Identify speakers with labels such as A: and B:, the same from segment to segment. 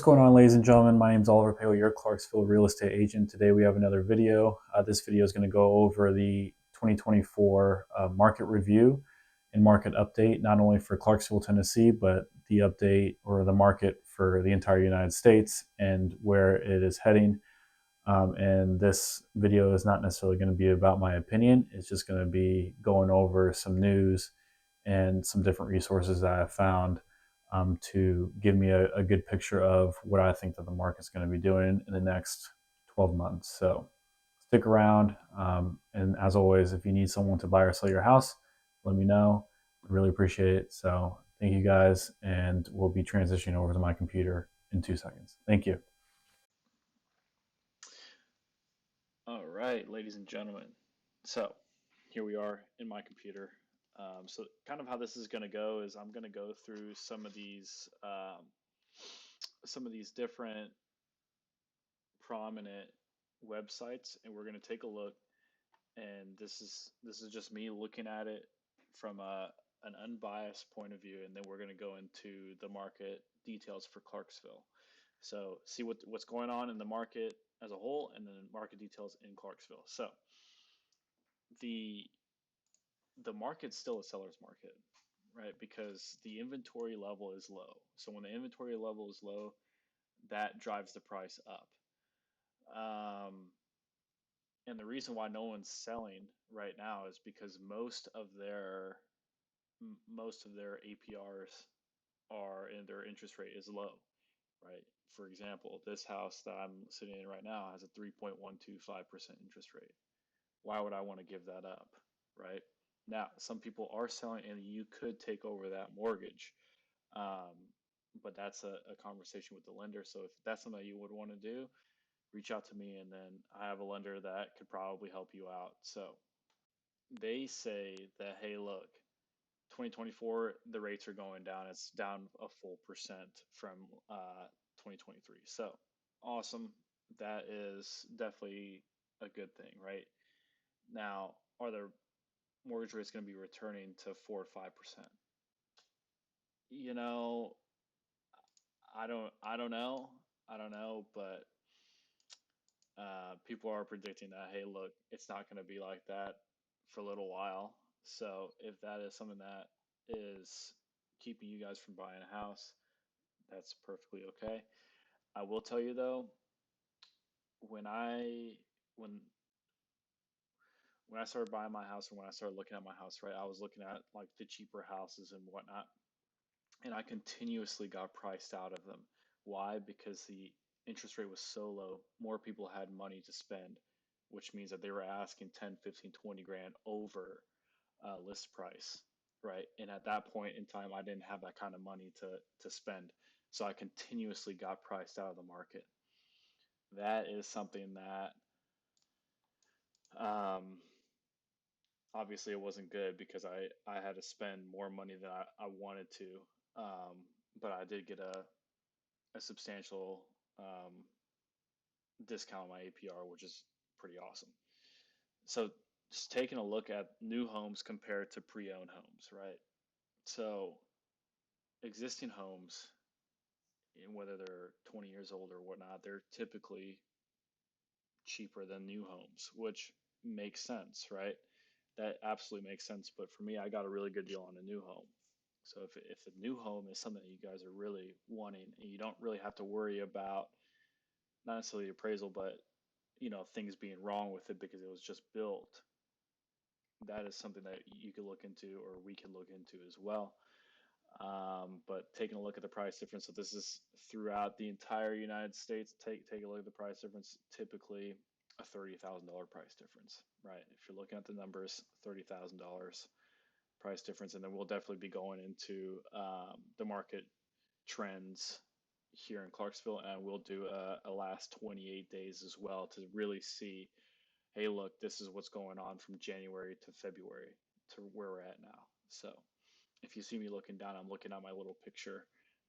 A: What's going on, ladies and gentlemen? My name is Oliver Pale, your Clarksville real estate agent. Today we have another video. This video is going to go over the 2024 market review and market update, not only for Clarksville, Tennessee, but the update or the market for the entire United States and where it is heading. And this video is not necessarily going to be about my opinion. It's just going to be going over some news and some different resources that I've found to give me a good picture of what I think that the market's going to be doing in the next 12 months. So stick around. And as always, if you need someone to buy or sell your house, let me know. I really appreciate it. So thank you guys. And we'll be transitioning over to my computer in 2 seconds. Thank you.
B: All right, ladies and gentlemen. So here we are in my computer. So kind of how this is going to go is I'm going to go through some of these different prominent websites, and we're going to take a look. And this is just me looking at it from an unbiased point of view, and then we're going to go into the market details for Clarksville. So see what's going on in the market as a whole, and then market details in Clarksville. So the the market's still a seller's market, right? Because the inventory level is low. So when the inventory level is low, that drives the price up. Um, and the reason why no one's selling right now is because most of their APRs are and their interest rate is low, right? For example, this house that I'm sitting in right now has a 3.125% interest rate. Why would I want to give that up, right? Now, some people are selling and you could take over that mortgage. Um, but that's a conversation with the lender. So if that's something you would want to do, reach out to me, and then I have a lender that could probably help you out. So they say that, hey, look, 2024, the rates are going down. It's down a full percent from 2023. So awesome. That is definitely a good thing, right? Now, are the mortgage rates going to be returning to 4 or 5%? You know, I don't know. I don't know, but people are predicting that, hey, look, it's not going to be like that for a little while. So if that is something that is keeping you guys from buying a house, that's perfectly okay. I will tell you though, when I when when I started buying my house and when I started looking at my house, right, I was looking at like the cheaper houses and whatnot, and I continuously got priced out of them. Why? Because the interest rate was so low, more people had money to spend, which means that they were asking 10, 15, 20 grand over list price, right? And at that point in time, I didn't have that kind of money to spend. So I continuously got priced out of the market. That is something that um, obviously it wasn't good because I had to spend more money than I wanted to. Um, but I did get a substantial discount on my APR, which is pretty awesome. So just taking a look at new homes compared to pre-owned homes, right? So existing homes, and whether they're 20 years old or whatnot, they're typically cheaper than new homes, which makes sense, right? That absolutely makes sense. But for me, I got a really good deal on a new home. So if a new home is something that you guys are really wanting, and you don't really have to worry about not necessarily appraisal, but things being wrong with it because it was just built, that is something that you could look into or we could look into as well. But taking a look at the price difference, so this is throughout the entire United States. Take a look at the price difference. Typically, a $30,000 price difference, right? If you're looking at the numbers, $30,000 price difference, and then we'll definitely be going into the market trends here in Clarksville, and we'll do a last 28 days as well to really see, hey, look, this is what's going on from January to February to where we're at now. So if you see me looking down, I'm looking at my little picture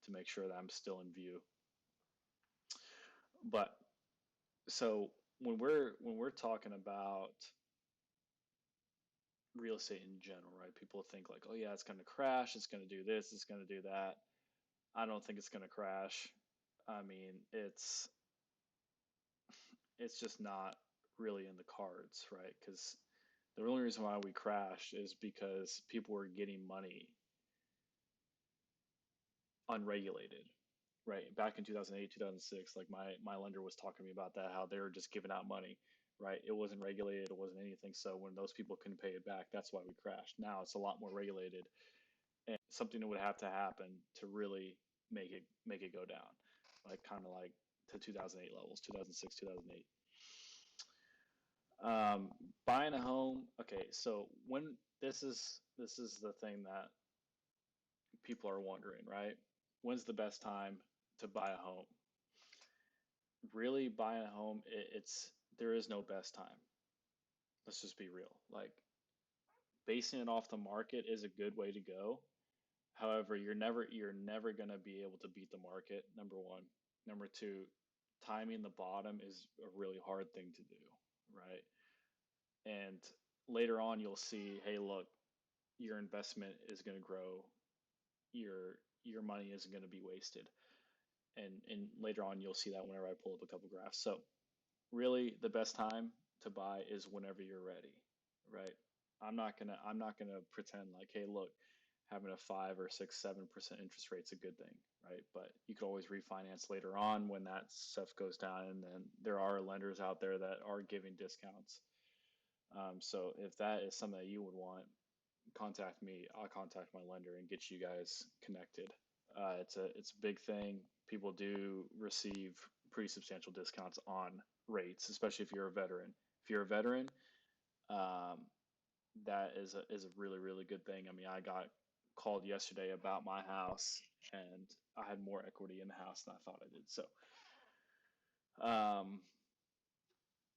B: to make sure that I'm still in view. But so when we're talking about real estate in general, right? People think like, oh yeah, it's going to crash, it's going to do this, it's going to do that. I don't think it's going to crash. I mean, it's just not really in the cards, right? Because the only reason why we crashed is because people were getting money unregulated, right? Back in 2008, 2006, like my lender was talking to me about that, how they were just giving out money, right? It wasn't regulated, it wasn't anything. So when those people couldn't pay it back, that's why we crashed. Now it's a lot more regulated, and something that would have to happen to really make it go down, like kind of like to 2008 levels, 2006, 2008. Um, Buying a home. Okay, so when this is the thing that people are wondering, right? When's the best time to buy a home? Really, buying a home, it's there is no best time. Let's just be real. Like basing it off the market is a good way to go. However, you're never gonna be able to beat the market, number one. Number two, timing the bottom is a really hard thing to do, right? And later on you'll see, hey, look, your investment is going to grow, your money isn't going to be wasted. And later on you'll see that whenever I pull up a couple graphs. So really the best time to buy is whenever you're ready, right? I'm not gonna pretend like, hey, look, having a 5 or 6, 7% interest rate's a good thing, right? But you could always refinance later on when that stuff goes down, and then there are lenders out there that are giving discounts. So if that is something that you would want, contact me. I'll contact my lender and get you guys connected. It's a big thing. People do receive pretty substantial discounts on rates, especially if you're a veteran. If you're a veteran, um, that is a really really good thing. I mean, I got called yesterday about my house, and I had more equity in the house than I thought I did. Um,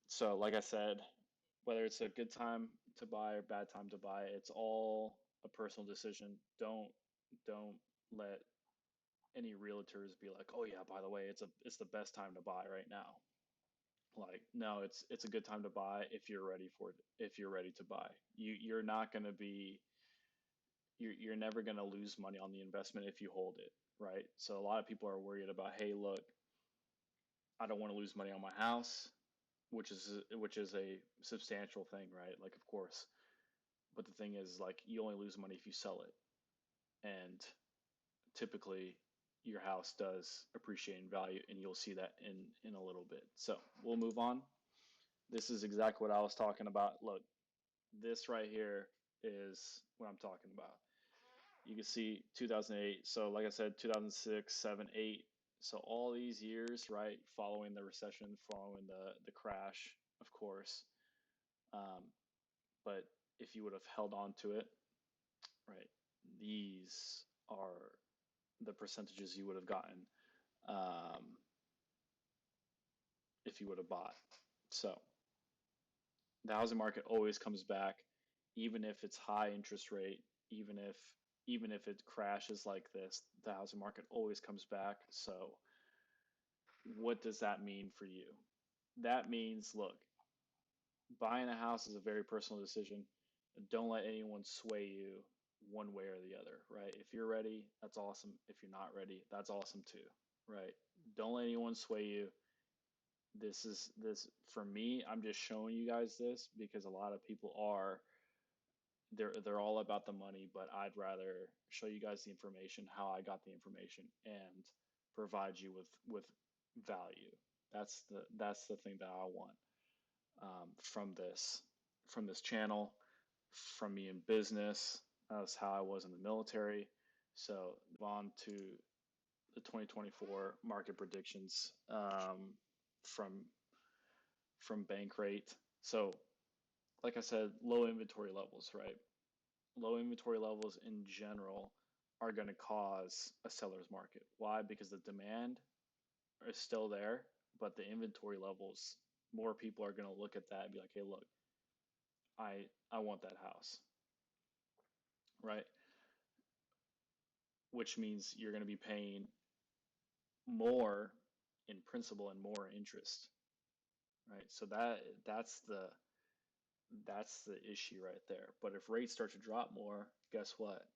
B: so like I said, whether it's a good time to buy or bad time to buy, it's all a personal decision. Don't let any realtors be like, "Oh yeah, by the way, it's the best time to buy right now." Like, no, it's a good time to buy if you're ready for it. If you're ready to buy, you're not going to be you're never going to lose money on the investment if you hold it, right? So a lot of people are worried about, "Hey, look, I don't want to lose money on my house," which is a substantial thing, right? Like, of course. But the thing is, like, you only lose money if you sell it. And typically your house does appreciate in value, and you'll see that in a little bit. So we'll move on. This is exactly what I was talking about. Look, this right here is what I'm talking about. You can see 2008. So like I said, 2006, 7, 8. So all these years, right, following the recession, following the crash, of course. Um, but if you would have held on to it, right, these are the percentages you would have gotten um, if you would have bought. So the housing market always comes back, even if it's high interest rate, even if even if it crashes like this, the housing market always comes back. So what does that mean for you? That means, look, buying a house is a very personal decision. Don't let anyone sway you one way or the other, right? If you're ready, that's awesome. If you're not ready, that's awesome too, right? Don't let anyone sway you. This for me, I'm just showing you guys this because a lot of people are they're all about the money, but I'd rather show you guys the information, how I got the information, and provide you with value. That's the thing that I want from this channel, from me in business. That's how I was in the military. So on to the 2024 market predictions from from Bankrate. So like I said, low inventory levels, right? Low inventory levels in general are going to cause a seller's market. Why? Because the demand is still there, but the inventory levels, more people are going to look at that and be like, "Hey, look, I want that house," right? Which means you're going to be paying more in principal and more interest, right? So that's the issue right there. But if rates start to drop more, guess what?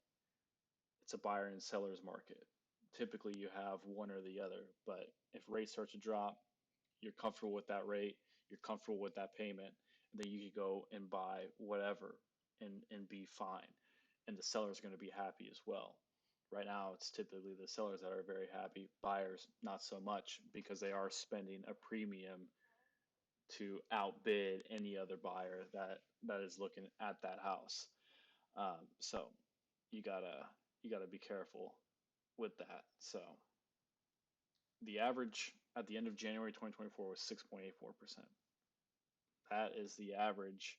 B: It's a buyer and seller's market. typically you have one or the other. But if rates start to drop, you're comfortable with that rate, you're comfortable with that payment, and then you could go and buy whatever and be fine. And the seller's going to be happy as well. Right now, it's typically the sellers that are very happy, buyers not so much because they are spending a premium to outbid any other buyer that is looking at that house. So you gotta you gotta be careful with that. So the average at the end of January 2024 was 6.84%. That is the average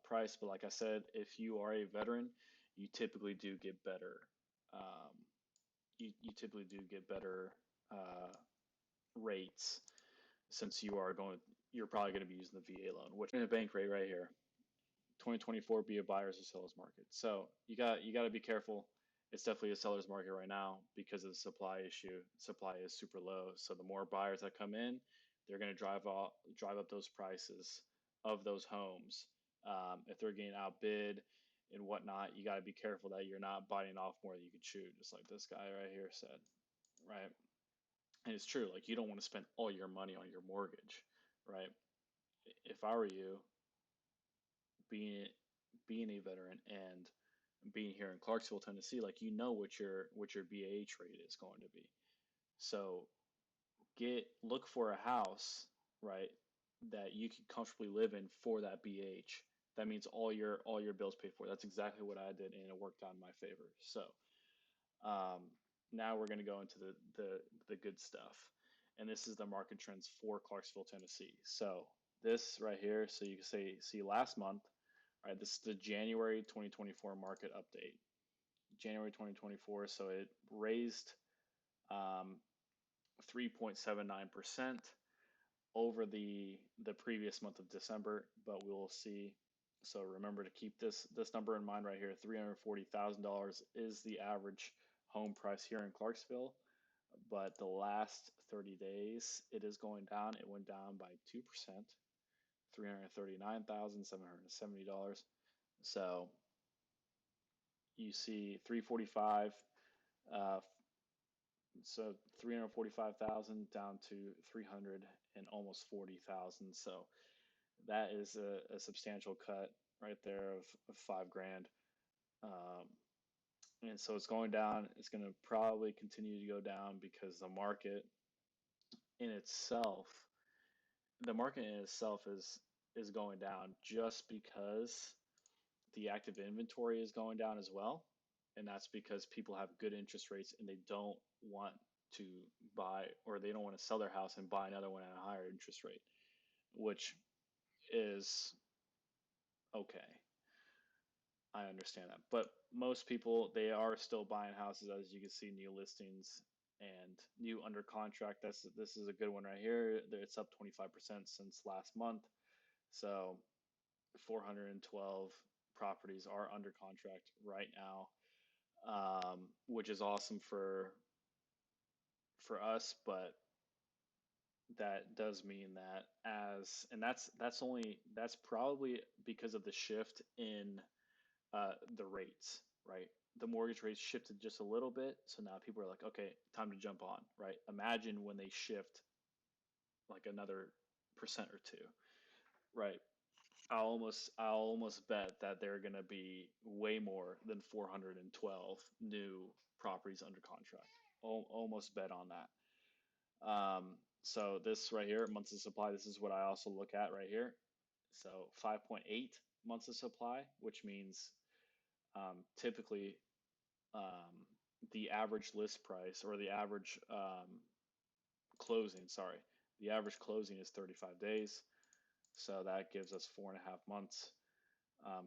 B: price. But like I said, if you are a veteran, you typically do get better. Um, you typically do get better uh, rates since you're probably going to be using the VA loan, which in a Bankrate right here. 2024 be a buyer's or seller's market. So you got to be careful. It's definitely a seller's market right now because of the supply issue. Supply is super low, so the more buyers that come in, they're going to drive up those prices of those homes. If they're getting outbid and whatnot, you got to be careful that you're not biting off more than you can chew, just like this guy right here said, right? And it's true, like you don't want to spend all your money on your mortgage, right? If I were you, being being a veteran and being here in Clarksville, Tennessee, like you know what your BAH rate is going to be. So look for a house, right, that you can comfortably live in for that BH. That means all your bills paid for. That's exactly what I did, and it worked out in my favor. So um, now we're going to go into the good stuff, and this is the market trends for Clarksville, Tennessee. So this right here, so you can see last month. All right, this is the January 2024 market update. January 2024, so it raised 3.79% over the previous month of December, but we will see. So remember to keep this number in mind right here. $340,000 is the average home price here in Clarksville, but the last 30 days it is going down. It went down by 2%, $339,770. So you see 345, uh, so 345,000 down to 300 and almost 40,000. So that is a substantial cut right there of 5 grand. Um, and so it's going down. It's going to probably continue to go down because in itself, the market in itself is going down just because the active inventory is going down as well. And that's because people have good interest rates and they don't want to buy, or they don't want to sell their house and buy another one at a higher interest rate, which is okay. I understand that. But most people, they are still buying houses, as you can see, new listings and new under contract. This is a good one right here. It's up 25% since last month. So 412 properties are under contract right now, which is awesome for us, but that does mean that and that's probably because of the shift in the rates, right? The mortgage rates shifted just a little bit, so now people are like, okay, time to jump on, right? Imagine when they shift like another percent or two, right? I'll almost bet that there are going to be way more than 412 new properties under contract. Almost bet on that. So this right here, months of supply, this is what I also look at right here. So 5.8 months of supply, which means typically the average list price or the average closing, sorry, the average closing is 35 days. So that gives us 4.5 months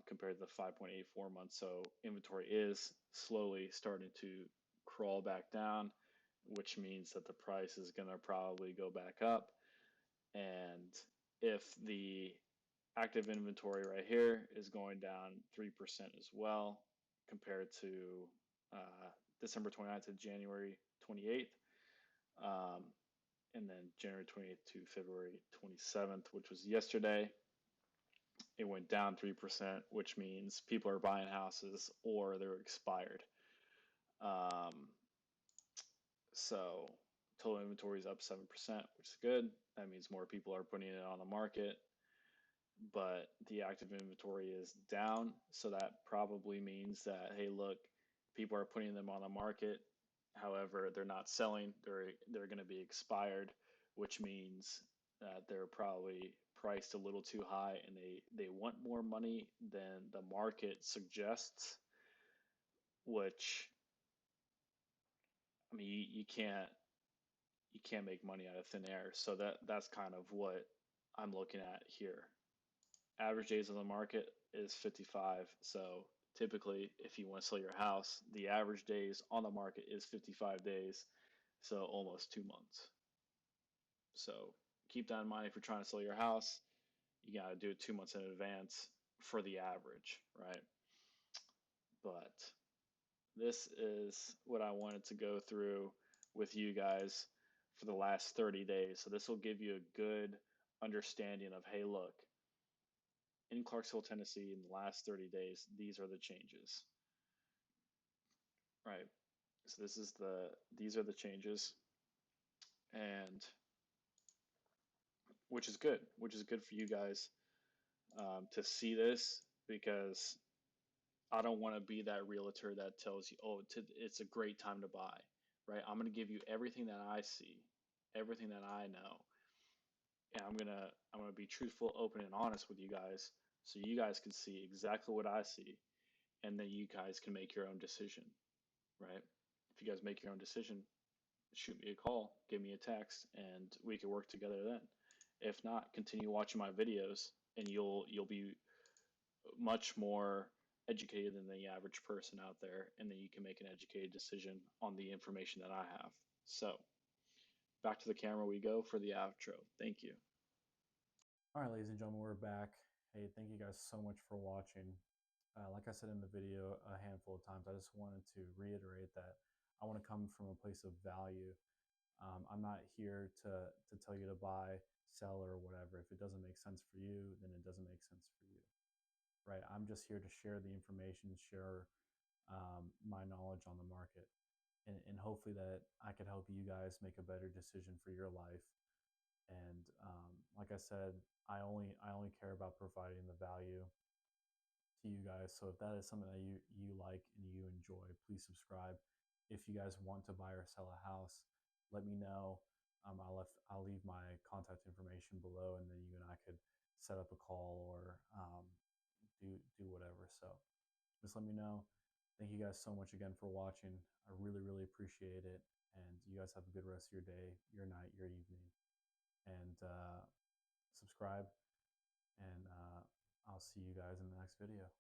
B: compared to the 5.84 months. So inventory is slowly starting to crawl back down, which means that the price is going to probably go back up. And if the active inventory right here is going down 3% as well compared to December 29th to January 28th, um, and then January 28th to February 27th, which was yesterday, it went down 3%, which means people are buying houses or they're expired. Um, So total inventory is up 7%, which is good. That means more people are putting it on the market, but the active inventory is down. So that probably means that, hey, look, people are putting them on the market. However, they're not selling. They're going to be expired, which means that they're probably priced a little too high, and they want more money than the market suggests, which, I mean, you can't make money out of thin air. So that's kind of what I'm looking at here. Average days on the market is 55. So typically, if you want to sell your house, the average days on the market is 55 days. So almost 2 months. So keep that in mind if you're trying to sell your house. You got to do it 2 months in advance for the average, right? But this is what I wanted to go through with you guys for the last 30 days. So this will give you a good understanding of, hey, look, in Clarksville, Tennessee, in the last 30 days, these are the changes, right? So these are the changes, and which is good for you guys to see this, because I don't want to be that realtor that tells you, oh, it's a great time to buy, right? I'm going to give you everything that I see, everything that I know, and I'm gonna be truthful, open, and honest with you guys, so you guys can see exactly what I see, and then you guys can make your own decision, right? If you guys make your own decision, shoot me a call, give me a text, and we can work together then. If not, continue watching my videos, and you'll be much more educated than the average person out there, and then you can make an educated decision on the information that I have. So back to the camera we go for the outro. Thank you.
A: All right, ladies and gentlemen, we're back. Hey, thank you guys so much for watching. Like I said in the video a handful of times, I just wanted to reiterate that I want to come from a place of value. I'm not here to tell you to buy, sell, or whatever. If it doesn't make sense for you, then it doesn't make sense for you, right? I'm just here to share the information, share my knowledge on the market, and hopefully that I can help you guys make a better decision for your life. And like I said, I only care about providing the value to you guys. So if that is something that you like and you enjoy, please subscribe. If you guys want to buy or sell a house, let me know. I'll leave my contact information below, and then you and I could set up a call or do whatever. So just let me know. Thank you guys so much again for watching. I really appreciate it. And you guys have a good rest of your day, your night, your evening. And subscribe. And I'll see you guys in the next video.